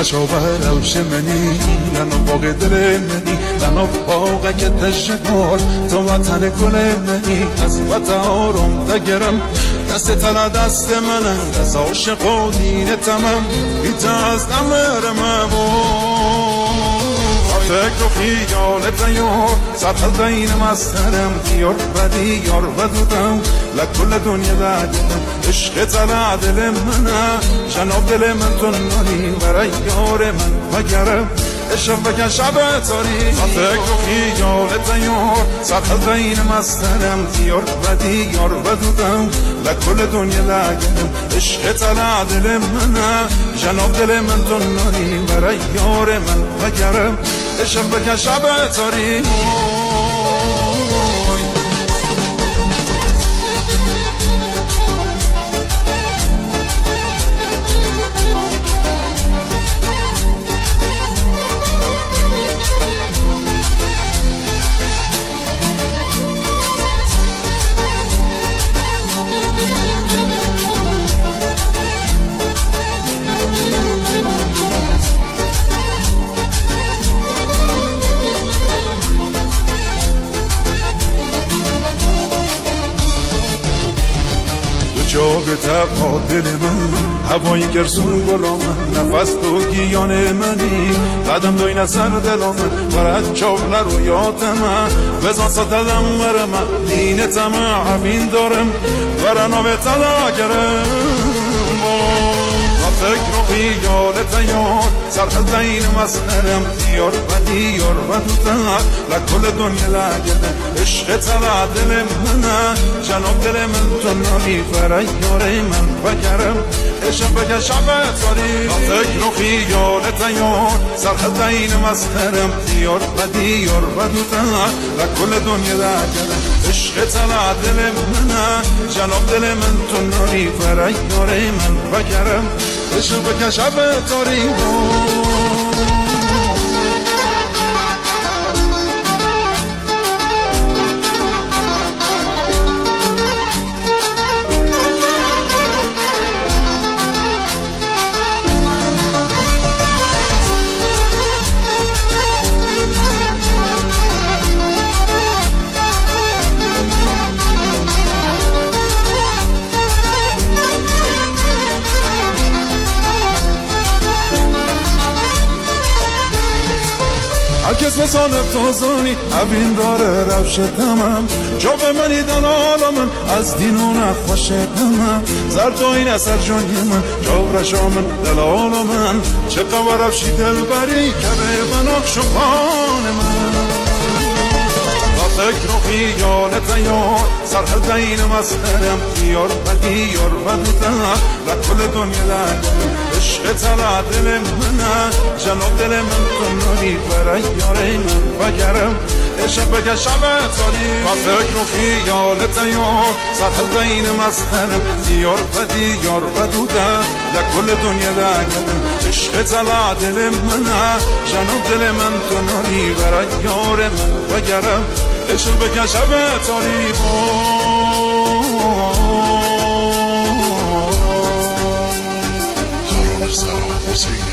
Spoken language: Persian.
شابه روش منی لنو باغ دل منی لنو باغ که تشکر تو وطن گل منی از وطن آرام دگرم دست تلا دست منم دست عاشق و دین تمام بیت از نمرم فکر و خیالت یار سرخل دین مسترم یار بدی یار بدودم لکل دنیا دادم عشق تلا دل منه جناب دل من تو نانی برای یار من بگرم عشق بکن شب تاری فکر و خیالت یار سرخل دین مسترم یار بدی یار بدودم لکل دنیا دادم عشق تلا دل منه جناب دل من تو نانی برای یار من بگرم عشق بکن شب تاری جاگ تبا دل من هوایی گرسون گلا من نفس تو گیان منی قدم دوی نسر دل من برد چاول رویات من بزن ستدم بر من دینت من همین دارم برنا به تلا گرم فکر و خیالت یار سرخل دین مسخرم یار بدی یار بدودم لکل دنیا لگرم عشق تلا دل منه جناب دل من تو نانی برای یار من بگرم عشق بکن شب تاری فکر و خیالت یار سرخل دین مسخرم یار بدی یار بدودم لکل دنیا لگرم عشق تلا دل منه جناب دل من تو نانی برای یار من بگرم عشق بکن شب تاری هر کس مثال افتازانی اوین داره روش تمام جا به منی دلال من از دین و نخوش تمام زردوین اثر جانی من جا رشا من دلال من چه قوار روشی دل بری کبه من اخشقان من فکر و خیالت یار سرخل دین مسخرم یار بدی یار بدودم لکل دنیا لگرم عشق تلا دل منه جناب دل من تو نانی برای یار من بگرم عشق بکن شب تاری فکر و خیالت یار سرخل دین مسخرم یار بدی یار بدودم لکل دنیا لگرم عشق تلا دل منه جناب دل من تو نانی برای یار من بگرم عشق بکن شب تاری Sarah Hussein